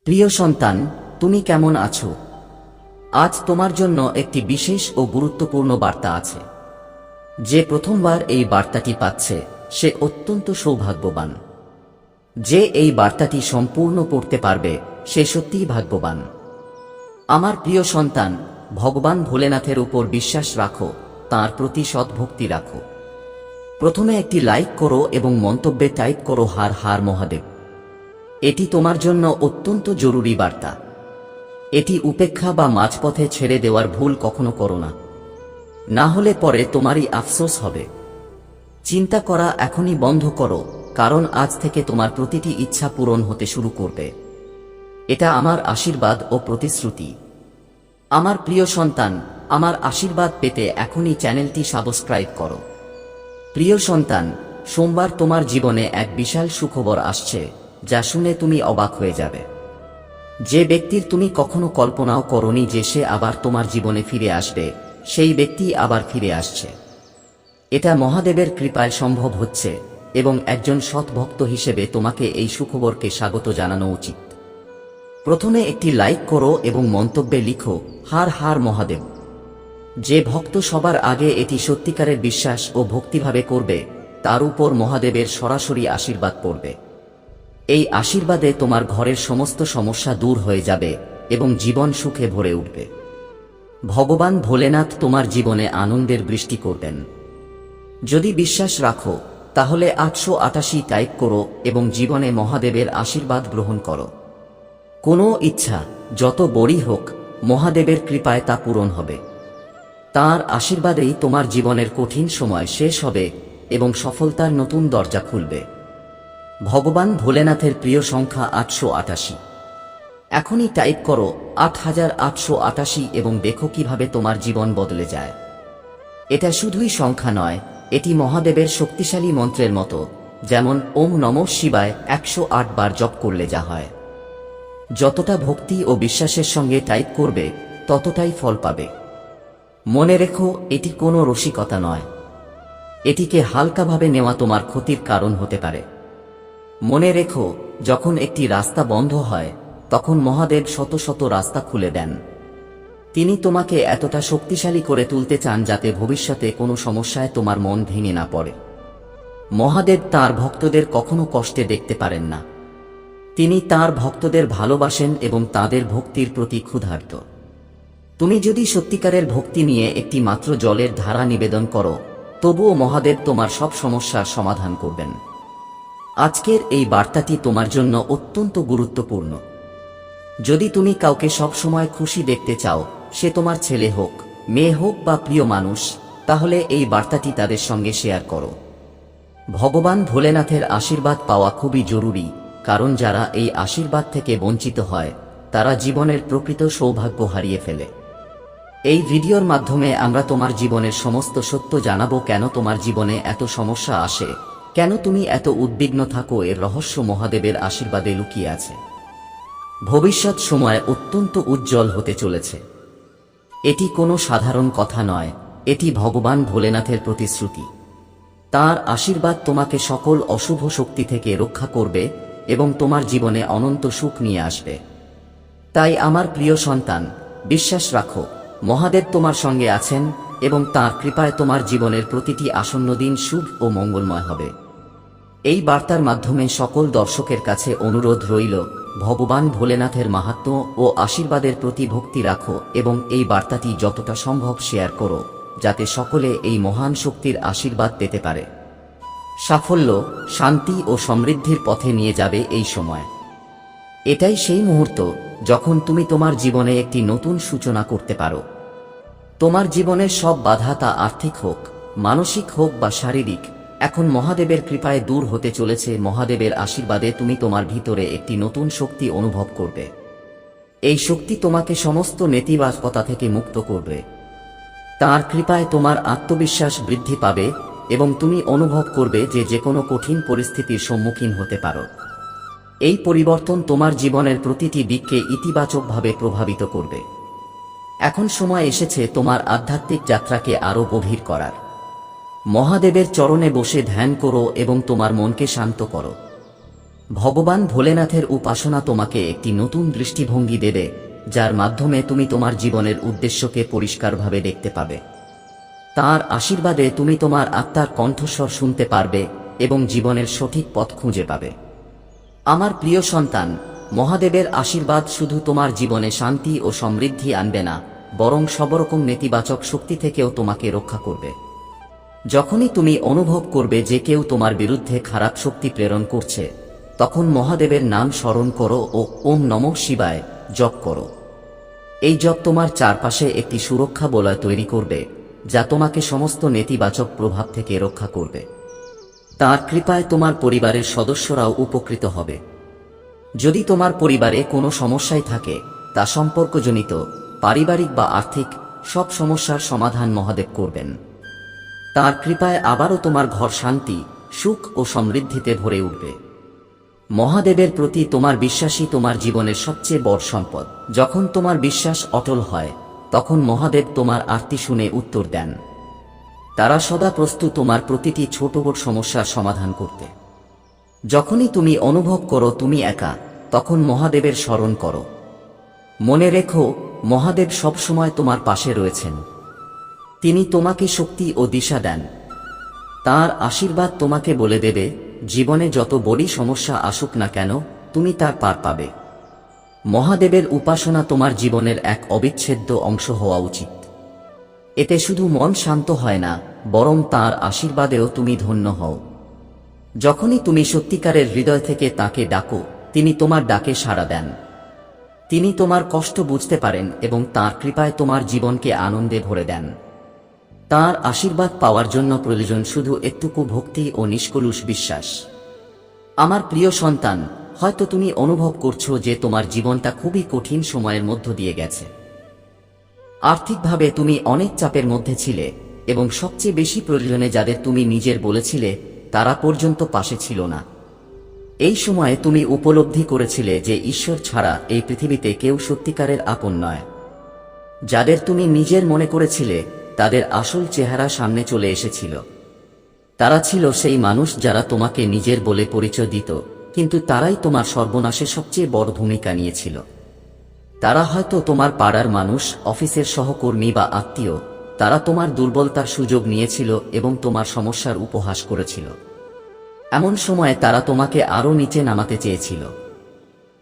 প্রিয় সন্তান, তুমি কেমন আছো? আজ তোমার জন্য একটি বিশেষ ও গুরুত্বপূর্ণ বার্তা আছে। যে প্রথমবার এই বার্তাটি পাচ্ছে সে অত্যন্ত সৌভাগ্যবান। যে এই বার্তাটি সম্পূর্ণ পড়তে পারবে সে সত্যিই ভাগ্যবান। আমার প্রিয় সন্তান, ভগবান ভোলেনাথের উপর বিশ্বাস রাখো, তাঁর প্রতি সদ্ভক্তি রাখো। প্রথমে একটি লাইক করো এবং মন্তব্যে টাইপ করো হার হার মহাদেব। এটি তোমার জন্য অত্যন্ত জরুরি বার্তা। এটি উপেক্ষা বা মাঝপথে ছেড়ে দেওয়ার ভুল কখনো করো না, না হলে পরে তোমারই আফসোস হবে। চিন্তা করা এখনই বন্ধ করো, কারণ আজ থেকে তোমার প্রতিটি ইচ্ছা পূরণ হতে শুরু করবে। এটা আমার আশীর্বাদ ও প্রতিশ্রুতি। আমার প্রিয় সন্তান, আমার আশীর্বাদ পেতে এখনই চ্যানেলটি সাবস্ক্রাইব করো। প্রিয় সন্তান, সোমবার তোমার জীবনে এক বিশাল সুখবর আসছে, যা শুনে তুমি অবাক হয়ে যাবে। যে ব্যক্তির তুমি কখনো কল্পনাও করনি যে সে আবার তোমার জীবনে ফিরে আসবে, সেই ব্যক্তি আবার ফিরে আসছে। এটা মহাদেবের কৃপায় সম্ভব হচ্ছে এবং একজন সৎ ভক্ত হিসেবে তোমাকে এই সুখবরকে স্বাগত জানানো উচিত। প্রথমে একটি লাইক করো এবং মন্তব্যে লিখো হার হার মহাদেব। যে ভক্ত সবার আগে এটি সত্যিকারের বিশ্বাস ও ভক্তিভাবে করবে, তার উপর মহাদেবের সরাসরি আশীর্বাদ পড়বে। এই আশীর্বাদে তোমার ঘরের সমস্ত সমস্যা দূর হয়ে যাবে এবং জীবন সুখে ভরে উঠবে। ভগবান ভোলেনাথ তোমার জীবনে আনন্দের বৃষ্টি করবেন। যদি বিশ্বাস রাখো তাহলে 888 টাইপ করো এবং জীবনে মহাদেবের আশীর্বাদ গ্রহণ করো। কোনো ইচ্ছা যত বড়ই হোক, মহাদেবের কৃপায় তা পূরণ হবে। তাঁর আশীর্বাদেই তোমার জীবনের কঠিন সময় শেষ হবে এবং সফলতার নতুন দরজা খুলবে। ভগবান ভোলেনাথের প্রিয় সংখ্যা 888। এখনই টাইপ করো 8888 এবং দেখো কিভাবে তোমার জীবন বদলে যায়। এটা শুধুই সংখ্যা নয়, এটি মহাদেবের শক্তিশালী মন্ত্রের মতো, যেমন ওম নমঃ শিবায় 108 বার জপ করলে যা হয়। যতটা ভক্তি ও বিশ্বাসের সঙ্গে টাইপ করবে, ততটাই ফল পাবে। মনে রেখো, এটি কোনো রসিকতা নয়। এটিকে হালকাভাবে নেওয়া তোমার ক্ষতির কারণ হতে পারে। মনে রেখো, যখন একটি রাস্তা বন্ধ হয়, তখন মহাদেব শত শত রাস্তা খুলে দেন। তিনি তোমাকে এতটা শক্তিশালী করে তুলতে চান যাতে ভবিষ্যতে কোনো সমস্যায় তোমার মন ভেঙে না পড়ে। মহাদেব তাঁর ভক্তদের কখনো কষ্টে দেখতে পারেন না। তিনি তাঁর ভক্তদের ভালোবাসেন এবং তাঁদের ভক্তির প্রতি ক্ষুধার্ত। তুমি যদি সত্যিকারের ভক্তি নিয়ে একটি মাত্র জলের ধারা নিবেদন করো, তবুও মহাদেব তোমার সব সমস্যার সমাধান করবেন। আজকের এই বার্তাটি তোমার জন্য অত্যন্ত গুরুত্বপূর্ণ। যদি তুমি কাউকে সব সময় খুশি দেখতে চাও, সে তোমার ছেলে হোক, মেয়ে হোক বা প্রিয় মানুষ, তাহলে এই বার্তাটি তাদের সঙ্গে শেয়ার করো। ভগবান ভোলেনাথের আশীর্বাদ পাওয়া খুবই জরুরি, কারণ যারা এই আশীর্বাদ থেকে বঞ্চিত হয়, তারা জীবনের প্রকৃত সৌভাগ্য হারিয়ে ফেলে। এই ভিডিওর মাধ্যমে আমরা তোমার জীবনের সমস্ত সত্য জানাবো। কেন তোমার জীবনে এত সমস্যা আসে, কেন তুমি এত উদ্বিগ্ন থাকো, এর রহস্য মহাদেবের আশীর্বাদে লুকিয়ে আছে। ভবিষ্যৎ সময় অত্যন্ত উজ্জ্বল হতে চলেছে। এটি কোনো সাধারণ কথা নয়, এটি ভগবান ভোলেনাথের প্রতিশ্রুতি। তাঁর আশীর্বাদ তোমাকে সকল অশুভ শক্তি থেকে রক্ষা করবে এবং তোমার জীবনে অনন্ত সুখ নিয়ে আসবে। তাই আমার প্রিয় সন্তান, বিশ্বাস রাখো, মহাদেব তোমার সঙ্গে আছেন এবং তাঁর কৃপায় তোমার জীবনের প্রতিটি আসন্ন দিন শুভ ও মঙ্গলময় হবে। এই বার্তার মাধ্যমে সকল দর্শকের কাছে অনুরোধ রইল, ভগবান ভোলেনাথের মাহাত্ম্য ও আশীর্বাদের প্রতি ভক্তি রাখো এবং এই বার্তাটি যতটা সম্ভব শেয়ার করো, যাতে সকলে এই মহান শক্তির আশীর্বাদ পেতে পারে। সাফল্য, শান্তি ও সমৃদ্ধির পথে নিয়ে যাবে এই সময়। এটাই সেই মুহূর্ত যখন তুমি তোমার জীবনে একটি নতুন সূচনা করতে পারো। তোমার জীবনের সব বাধা, তা আর্থিক হোক, মানসিক হোক বা শারীরিক, এখন মহাদেবের কৃপায় দূর হতে চলেছে। মহাদেবের আশীর্বাদে তুমি তোমার ভিতরে একটি নতুন শক্তি অনুভব করবে। এই শক্তি তোমাকে সমস্ত নেতিবাচকতা থেকে মুক্ত করবে। তাঁর কৃপায় তোমার আত্মবিশ্বাস বৃদ্ধি পাবে এবং তুমি অনুভব করবে যে যেকোনো কঠিন পরিস্থিতির সম্মুখীন হতে পারো। এই পরিবর্তন তোমার জীবনের প্রতিটি দিককে ইতিবাচকভাবে প্রভাবিত করবে। এখন সময় এসেছে তোমার আধ্যাত্মিক যাত্রাকে আরও গভীর করার। মহাদেবের চরণে বসে ধ্যান করো এবং তোমার মনকে শান্ত করো। ভগবান ভোলেনাথের উপাসনা তোমাকে একটি নতুন দৃষ্টিভঙ্গি দেবে, যার মাধ্যমে তুমি তোমার জীবনের উদ্দেশ্যকে পরিষ্কারভাবে দেখতে পাবে। তাঁর আশীর্বাদে তুমি তোমার আত্মার কণ্ঠস্বর শুনতে পারবে এবং জীবনের সঠিক পথ খুঁজে পাবে। আমার প্রিয় সন্তান, মহাদেবের আশীর্বাদ শুধু তোমার জীবনে শান্তি ও সমৃদ্ধি আনবে না, বরং সবরকম নেতিবাচক শক্তি থেকেও তোমাকে রক্ষা করবে। যখনই তুমি অনুভব করবে যে কেউ তোমার বিরুদ্ধে খারাপ শক্তি প্রেরণ করছে, তখন মহাদেবের নাম স্মরণ করো ও ওম নমঃ শিবায় জপ করো। এই জপ তোমার চারপাশে একটি সুরক্ষা বলয় তৈরি করবে, যা তোমাকে সমস্ত নেতিবাচক প্রভাব থেকে রক্ষা করবে। তাঁর কৃপায় তোমার পরিবারের সদস্যরাও উপকৃত হবে। যদি তোমার পরিবারে কোনো সমস্যাই থাকে, তা সম্পর্কজনিত, পারিবারিক বা আর্থিক, সব সমস্যার সমাধান মহাদেব করবেন। তাঁর কৃপায় আবারও তোমার ঘর শান্তি, সুখ ও সমৃদ্ধিতে ভরে উঠবে। মহাদেবের প্রতি তোমার বিশ্বাসই তোমার জীবনের সবচেয়ে বড় সম্পদ। যখন তোমার বিশ্বাস অটল হয়, তখন মহাদেব তোমার আরতি শুনে উত্তর দেন। তারা সদা প্রস্তুত তোমার প্রতিটি ছোট বড় সমস্যার সমাধান করতে। যখনই তুমি অনুভব করো তুমি একা, তখন মহাদেবের স্মরণ করো। মনে রেখো, মহাদেব সবসময় তোমার পাশে রয়েছেন। তিনি তোমাকে শক্তি ও দিশা দেন। তাঁর আশীর্বাদ তোমাকে বলে দেবে, জীবনে যত বড় সমস্যা আসুক না কেন, তুমি তার পার পাবে। মহাদেবের উপাসনা তোমার জীবনের এক অবিচ্ছেদ্য অংশ হওয়া উচিত। এতে শুধু মন শান্ত হয় না, বরং তাঁর আশীর্বাদেও তুমি ধন্য হও। যখনই তুমি সত্যিকারের হৃদয় থেকে তাকে ডাকো, তিনি তোমার ডাকে সাড়া দেন। তিনি তোমার কষ্ট বুঝতে পারেন এবং তাঁর কৃপায় তোমার জীবনকে আনন্দে ভরে দেন। তাঁর আশীর্বাদ পাওয়ার জন্য প্রয়োজন শুধু একটুকু ভক্তি ও নিষ্কলুষ বিশ্বাস। আমার প্রিয় সন্তান, হয়তো তুমি অনুভব করছো যে তোমার জীবনটা খুবই কঠিন সময়ের মধ্য দিয়ে গেছে। আর্থিকভাবে তুমি অনেক চাপের মধ্যে ছিলে এবং সবচেয়ে বেশি প্রয়োজনে যাদের তুমি নিজের বলেছিলে, তারা পর্যন্ত পাশে ছিল না। এই সময়ে তুমি উপলব্ধি করেছিলে যে ঈশ্বর ছাড়া এই পৃথিবীতে কেউ সত্যিকারের আপন নয়। যাদের তুমি নিজের মনে করেছিলে, তাদের আসল চেহারা সামনে চলে এসেছিল। তারা ছিল সেই মানুষ যারা তোমাকে নিজের বলে পরিচয় দিত, কিন্তু তারাই তোমার সর্বনাশে সবচেয়ে বড় ভূমিকা নিয়েছিল। তারা হয়তো তোমার পাড়ার মানুষ, অফিসের সহকর্মী বা আত্মীয়। তারা তোমার দুর্বলতার সুযোগ নিয়েছিল এবং তোমার সমস্যার উপহাস করেছিল। এমন সময়ে তারা তোমাকে আরো নিচে নামাতে চেয়েছিল।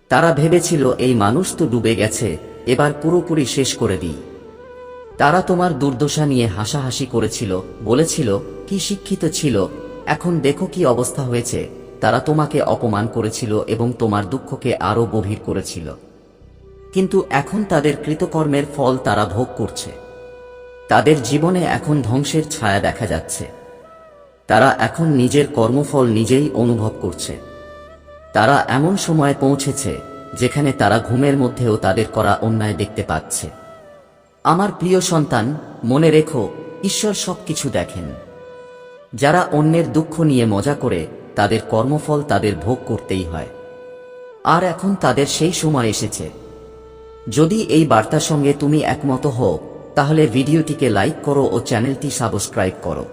তারা ভেবেছিল, এই মানুষ তো ডুবে গেছে, এবার পুরোপুরি শেষ করে দিই। তারা তোমার দুর্দশা নিয়ে হাসাহাসি করেছিল, বলেছিল, কি শিক্ষিত ছিল, এখন দেখো কি অবস্থা হয়েছে। তারা তোমাকে অপমান করেছিল এবং তোমার দুঃখকে আরো গভীর করেছিল। কিন্তু এখন তাদের কৃতকর্মের ফল তারা ভোগ করছে। তাদের জীবনে এখন ধ্বংসের ছায়া দেখা যাচ্ছে। তারা এখন নিজের কর্মফল নিজেই অনুভব করছে। তারা এমন সময়ে পৌঁছেছে যেখানে তারা ঘুমের মধ্যেও তাদের করা অন্যায় দেখতে পাচ্ছে। আমার প্রিয় সন্তান, মনে রেখো, ঈশ্বর সবকিছু দেখেন। যারা অন্যের দুঃখ নিয়ে মজা করে, তাদের কর্মফল তাদের ভোগ করতেই হয়। আর এখন তাদের সেই সময় এসেছে। যদি এই বার্তার সঙ্গে তুমি একমত হও, তাহলে ভিডিওটিকে লাইক করো ও চ্যানেলটি সাবস্ক্রাইব করো।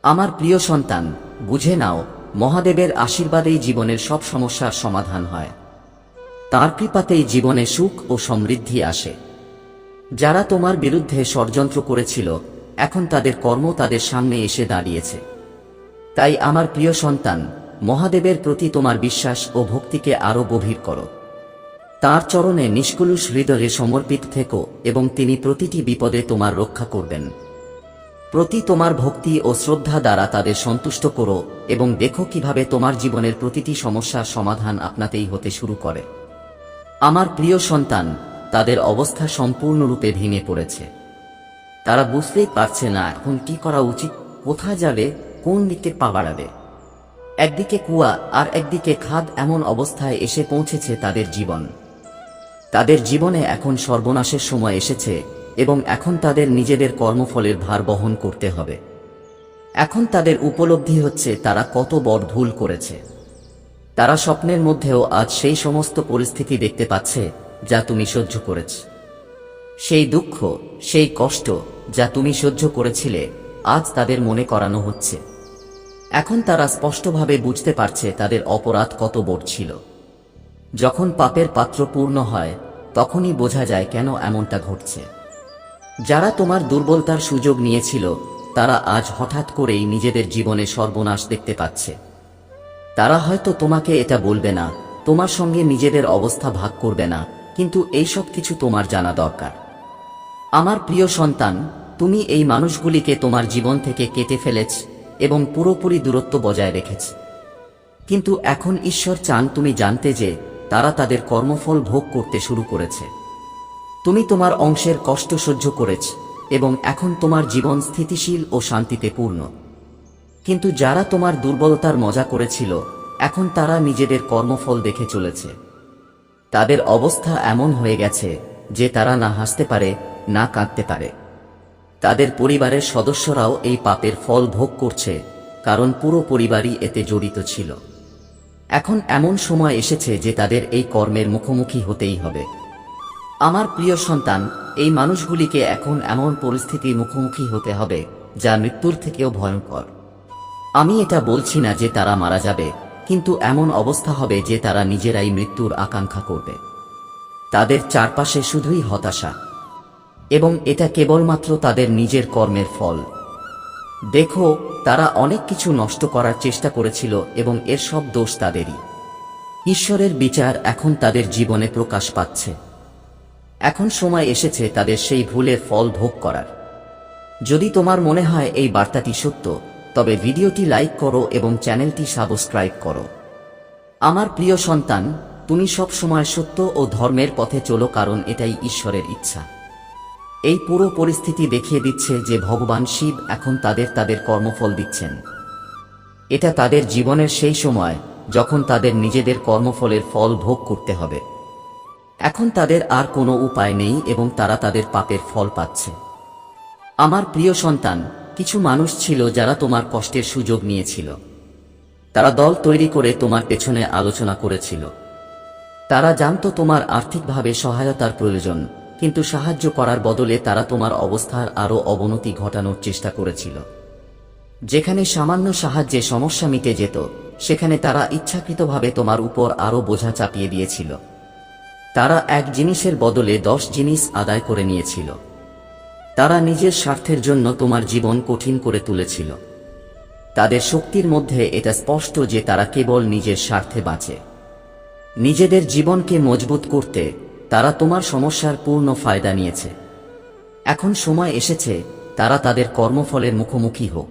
আমার প্রিয় সন্তান, বুঝে নাও, মহাদেবের আশীর্বাদেই জীবনের সব সমস্যার সমাধান হয়। তাঁর কৃপাতেই জীবনে সুখ ও সমৃদ্ধি আসে। যারা তোমার বিরুদ্ধে ষড়যন্ত্র করেছিল, এখন তাদের কর্ম তাদের সামনে এসে দাঁড়িয়েছে। তাই আমার প্রিয় সন্তান, মহাদেবের প্রতি তোমার বিশ্বাস ও ভক্তিকে আরো গভীর করো। তাঁর চরণে নিষ্কলুষ হৃদয়ে সমর্পিত থেকো এবং তিনি প্রতিটি বিপদে তোমার রক্ষা করবেন। প্রতি তোমার ভক্তি ও শ্রদ্ধা দ্বারা তাদের সন্তুষ্ট করো এবং দেখো কিভাবে তোমার জীবনের প্রতিটি সমস্যার সমাধান আপনাতেই হতে শুরু করে। আমার প্রিয় সন্তান, তাদের অবস্থা সম্পূর্ণরূপে ভেঙে পড়েছে। তারা বুঝতেই পারছে না এখন কি করা উচিত, কোথায় যাবে, কোন দিকে পা বাড়াবে। একদিকে কুয়া আর একদিকে খাদ, এমন অবস্থায় এসে পৌঁছেছে তাদের জীবন। তাদের জীবনে এখন সর্বনাশের সময় এসেছে এবং এখন তাদের নিজেদের কর্মফলের ভার বহন করতে হবে। এখন তাদের উপলব্ধি হচ্ছে তারা কত বড় ভুল করেছে। তারা স্বপ্নের মধ্যেও আজ সেই সমস্ত পরিস্থিতি দেখতে পাচ্ছে যা তুমি সহ্য করেছ। সেই দুঃখ, সেই কষ্ট যা তুমি সহ্য করেছিলে, আজ তাদের মনে করানো হচ্ছে। এখন তারা স্পষ্টভাবে বুঝতে পারছে তাদের অপরাধ কত বড় ছিল। যখন পাপের পাত্র পূর্ণ হয় তখনই বোঝা যায় কেন এমনটা ঘটছে। যারা তোমার দুর্বলতার সুযোগ নিয়েছিল তারা আজ হঠাৎ করেই নিজেদের জীবনে সর্বনাশ দেখতে পাচ্ছে। তারা হয়তো তোমাকে এটা বলবে না, তোমার সঙ্গে নিজেদের অবস্থা ভাগ করবে না, কিন্তু এই সব কিছু তোমার জানা দরকার। আমার প্রিয় সন্তান, তুমি এই মানুষগুলিকে তোমার জীবন থেকে কেটে ফেলেছ এবং পুরোপুরি দূরত্ব বজায় রেখেছ। কিন্তু এখন ঈশ্বর চান তুমি জানতে যে তারা তাদের কর্মফল ভোগ করতে শুরু করেছে। তুমি তোমার অংশের কষ্ট সহ্য করেছ এবং এখন তোমার জীবন স্থিতিশীল ও শান্তিতে পূর্ণ। কিন্তু যারা তোমার দুর্বলতার মজা করেছিল এখন তারা নিজেদের কর্মফল দেখে চলেছে। তাদের অবস্থা এমন হয়ে গেছে যে তারা না হাসতে পারে না কাঁদতে পারে। তাদের পরিবারের সদস্যরাও এই পাপের ফল ভোগ করছে, কারণ পুরো পরিবারই এতে জড়িত ছিল। এখন এমন সময় এসেছে যে তাদের এই কর্মের মুখোমুখি হতেই হবে। আমার প্রিয় সন্তান, এই মানুষগুলিকে এখন এমন পরিস্থিতির মুখোমুখি হতে হবে যা মৃত্যুর থেকেও ভয়ঙ্কর। আমি এটা বলছি না যে তারা মারা যাবে, কিন্তু এমন অবস্থা হবে যে তারা নিজেরাই মৃত্যুর আকাঙ্ক্ষা করবে। তাদের চারপাশে শুধুই হতাশা, এবং এটা কেবলমাত্র তাদের নিজের কর্মের ফল। দেখো, তারা অনেক কিছু নষ্ট করার চেষ্টা করেছিল এবং এর সব দোষ তাদেরই। ঈশ্বরের বিচার এখন তাদের জীবনে প্রকাশ পাচ্ছে। এখন সময় এসেছে তাদের সেই ভুলের ফল ভোগ করার। যদি তোমার মনে হয় এই বার্তাটি সত্য, তবে ভিডিওটি লাইক করো এবং চ্যানেলটি সাবস্ক্রাইব করো। আমার প্রিয় সন্তান, তুমি সব সময় সত্য ও ধর্মের পথে চলো, কারণ এটাই ঈশ্বরের ইচ্ছা। এই পুরো পরিস্থিতি দেখিয়ে দিচ্ছে যে ভগবান শিব এখন তাদের কর্মফল দিচ্ছেন। এটা তাদের জীবনের সেই সময় যখন তাদের নিজেদের কর্মফলের ফল ভোগ করতে হবে। এখন তাদের আর কোনো উপায় নেই এবং তারা তাদের পাপের ফল পাচ্ছে। আমার প্রিয় সন্তান, কিছু মানুষ ছিল যারা তোমার কষ্টের সুযোগ নিয়েছিল। তারা দল তৈরি করে তোমার পেছনে আলোচনা করেছিল। তারা জানত তোমার আর্থিকভাবে সহায়তার প্রয়োজন, কিন্তু সাহায্য করার বদলে তারা তোমার অবস্থার আরও অবনতি ঘটানোর চেষ্টা করেছিল। যেখানে সামান্য সাহায্যে সমস্যা মিটে যেত, সেখানে তারা ইচ্ছাকৃতভাবে তোমার উপর আরও বোঝা চাপিয়ে দিয়েছিল। তারা এক জিনিসের বদলে 10 জিনিস আদায় করে নিয়েছিল। তারা নিজের স্বার্থের জন্য তোমার জীবন কঠিন করে তুলেছিল। তাদের শক্তির মধ্যে এটা স্পষ্ট যে তারা কেবল নিজের স্বার্থে বাঁচে। নিজেদের জীবনকে মজবুত করতে তারা তোমার সমস্যার পূর্ণ ফায়দা নিয়েছে। এখন সময় এসেছে তারা তাদের কর্মফলের মুখোমুখি হোক।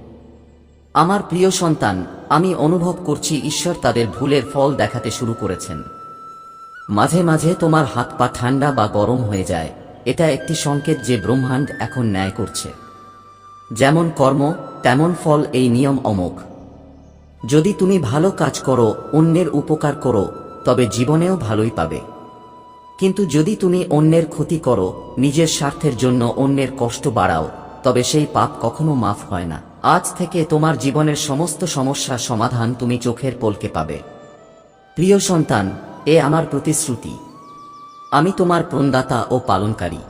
আমার প্রিয় সন্তান, আমি অনুভব করছি ঈশ্বর তাদের ভুলের ফল দেখাতে শুরু করেছেন। মাঝে মাঝে তোমার হাত পা ঠান্ডা বা গরম হয়ে যায়, এটা একটি সংকেত যে ব্রহ্মাণ্ড এখন ন্যায় করছে। যেমন কর্ম তেমন ফল, এই নিয়ম অমোঘ। যদি তুমি ভালো কাজ করো, অন্যের উপকার করো, তবে জীবনেও ভালোই পাবে। কিন্তু যদি তুমি অন্যের ক্ষতি করো, নিজের স্বার্থের জন্য অন্যের কষ্ট বাড়াও, তবে সেই পাপ কখনো মাফ হয় না। আজ থেকে তোমার জীবনের সমস্ত সমস্যার সমাধান তুমি চোখের পলকে পাবে। প্রিয় সন্তান, এ আমার প্রতিশ্রুতি। আমি তোমার প্রণদাতা ও পালনকারী।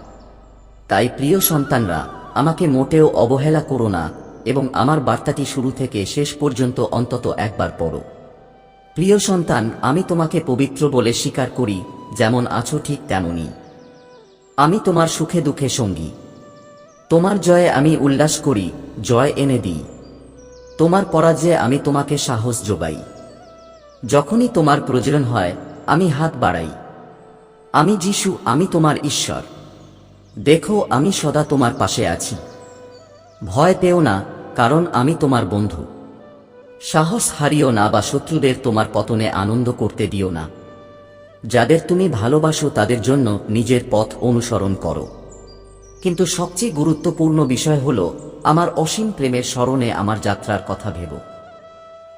তাই প্রিয় সন্তানরা, আমাকে মোটেও অবহেলা করো না এবং আমার বার্তাটি শুরু থেকে শেষ পর্যন্ত অন্তত একবার পড়ো। প্রিয় সন্তান, আমি তোমাকে পবিত্র বলে স্বীকার করি, যেমন আছো ঠিক তেমনই। আমি তোমার সুখে দুঃখে সঙ্গী। তোমার জয়ে আমি উল্লাস করি, জয় এনে দিই। তোমার পরাজয়ে আমি তোমাকে সাহস যোগাই। যখনই তোমার প্রয়োজন হয় আমি হাত বাড়াই। আমি যিশু, আমি তোমার ঈশ্বর। দেখো, আমি সদা তোমার পাশে আছি। ভয় পেও না, কারণ আমি তোমার বন্ধু। সাহস হারিও না বা শত্রুদের তোমার পতনে আনন্দ করতে দিও না। যাদের তুমি ভালোবাসো তাদের জন্য নিজের পথ অনুসরণ করো। কিন্তু সবচেয়ে গুরুত্বপূর্ণ বিষয় হল, আমার অসীম প্রেমের স্মরণে আমার যাত্রার কথা ভেবো।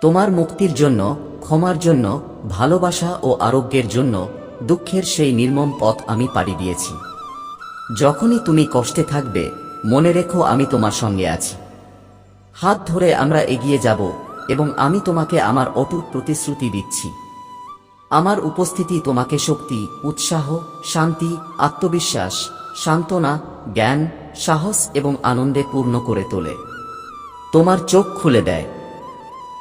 তোমার মুক্তির জন্য, ক্ষমার জন্য, ভালোবাসা ও আরোগ্যের জন্য দুঃখের সেই নির্মম পথ আমি পাড়ি দিয়েছি। যখনই তুমি কষ্টে থাকবে, মনে রেখো আমি তোমার সঙ্গে আছি। হাত ধরে আমরা এগিয়ে যাব এবং আমি তোমাকে আমার অটুট প্রতিশ্রুতি দিচ্ছি। আমার উপস্থিতি তোমাকে শক্তি, উৎসাহ, শান্তি, আত্মবিশ্বাস, সান্ত্বনা, জ্ঞান, সাহস এবং আনন্দে পূর্ণ করে তোলে। তোমার চোখ খুলে দেয়।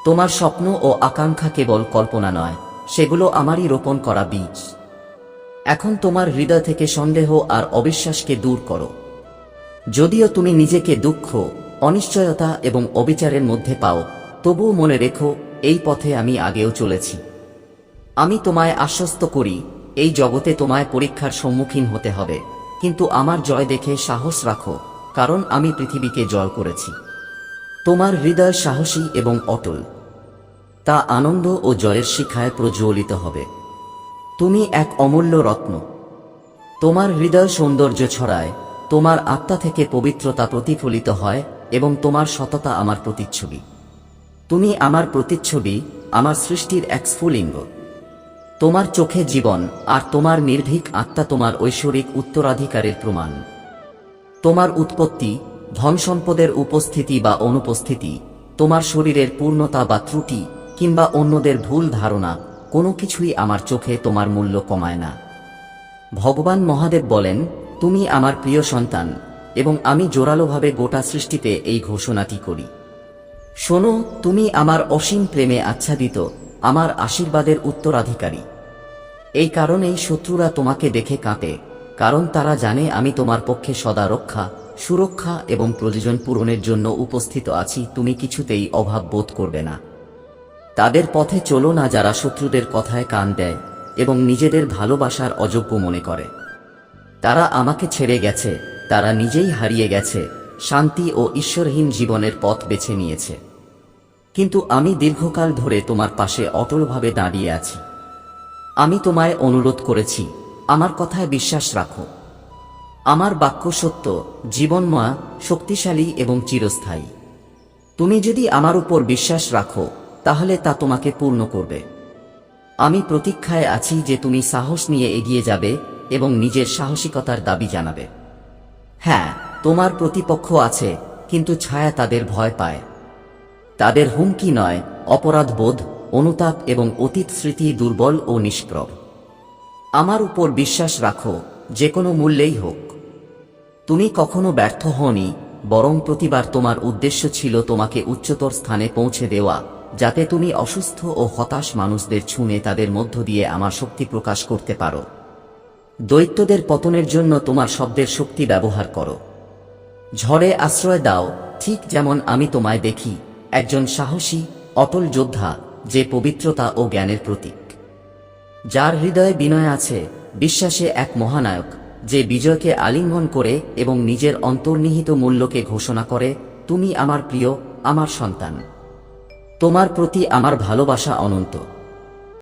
তোমার স্বপ্ন ও আকাঙ্ক্ষা কেবল কল্পনা নয়, সেগুলো আমারই রোপণ করা বীজ। এখন তোমার হৃদয় থেকে সন্দেহ আর অবিশ্বাসকে দূর করো। যদিও তুমি নিজেকে দুঃখ, অনিশ্চয়তা এবং অবিচারের মধ্যে পাও, তবুও মনে রেখো, এই পথে আমি আগেও চলেছি। আমি তোমায় আশ্বস্ত করি, এই জগতে তোমায় পরীক্ষার সম্মুখীন হতে হবে, কিন্তু আমার জয় দেখে সাহস রাখো, কারণ আমি পৃথিবীকে জয় করেছি। তোমার হৃদয় সাহসী এবং অটল, তা আনন্দ ও জয়ের শিখায় প্রজ্বলিত হবে। তুমি এক অমূল্য রত্ন। তোমার হৃদয় সৌন্দর্য ছড়ায়, তোমার আত্মা থেকে পবিত্রতা প্রতিফলিত হয় এবং তোমার সততা আমার প্রতিচ্ছবি। তুমি আমার প্রতিচ্ছবি, আমার সৃষ্টির এক স্ফুলিঙ্গ। তোমার চোখে জীবন, আর তোমার নির্ভীক আত্মা তোমার ঐশ্বরিক উত্তরাধিকারের প্রমাণ। তোমার উৎপত্তি, ধন সম্পদের উপস্থিতি বা অনুপস্থিতি, তোমার শরীরের পূর্ণতা বা ত্রুটি, কিংবা অন্যদের ভুল ধারণা, কোনো কিছুই আমার চোখে তোমার মূল্য কমায় না। ভগবান মহাদেব বলেন, তুমি আমার প্রিয় সন্তান, এবং আমি জোরালোভাবে গোটা সৃষ্টিতে এই ঘোষণাটি করি। শোনো, তুমি আমার অসীম প্রেমে আচ্ছাদিত, আমার আশীর্বাদের উত্তরাধিকারী। এই কারণেই শত্রুরা তোমাকে দেখে কাঁপে, কারণ তারা জানে আমি তোমার পক্ষে সদা রক্ষা, সুরক্ষা এবং প্রয়োজন পূরণের জন্য উপস্থিত আছি। তুমি কিছুতেই অভাব বোধ করবে না। তাদের পথে চলো না যারা শত্রুদের কথায় কান দেয় এবং নিজেদের ভালোবাসার অযোগ্য মনে করে। তারা আমাকে ছেড়ে গেছে, তারা নিজেই হারিয়ে গেছে, শান্তি ও ঈশ্বরহীন জীবনের পথ বেছে নিয়েছে। কিন্তু আমি দীর্ঘকাল ধরে তোমার পাশে অটলভাবে দাঁড়িয়ে আছি। আমি তোমায় অনুরোধ করেছি, আমার কথায় বিশ্বাস রাখো। আমার বাক্য সত্য, জীবনময়, শক্তিশালী এবং চিরস্থায়ী। তুমি যদি আমার উপর বিশ্বাস রাখো, তাহলে তা তোমাকে পূর্ণ করবে। আমি প্রতীক্ষায় আছি যে তুমি সাহস নিয়ে এগিয়ে যাবে এবং নিজের সাহসিকতার দাবি জানাবে। হ্যাঁ, তোমার প্রতিপক্ষ আছে, কিন্তু ছায়া তাদের ভয় পায়। তাদের হুমকি নয়, অপরাধবোধ, অনুতাপ এবং অতীত স্মৃতি দুর্বল ও নিষ্প্রভ। আমার উপর বিশ্বাস রাখো, যে কোনো মূল্যেই হোক। তুমি কখনো ব্যর্থ হওনি, বরং প্রতিবার তোমার উদ্দেশ্য ছিল তোমাকে উচ্চতর স্থানে পৌঁছে দেওয়া, যাতে তুমি অসুস্থ ও হতাশ মানুষদের ছুঁয়ে তাদের মধ্য দিয়ে আমার শক্তি প্রকাশ করতে পারো। দৈত্যদের পতনের জন্য তোমার শব্দের শক্তি ব্যবহার করো। ঝড়ে আশ্রয় দাও, ঠিক যেমন আমি তোমায় দেখি, একজন সাহসী, অটল যোদ্ধা, যে পবিত্রতা ও জ্ঞানের প্রতীক। যার হৃদয়ে বিনয় আছে, বিশ্বাসে এক মহানায়ক, যে বিজয়কে আলিঙ্গন করে এবং নিজের অন্তর্নিহিত মূল্যকে ঘোষণা করে। তুমি আমার প্রিয়, আমার সন্তান। তোমার প্রতি আমার ভালোবাসা অনন্ত।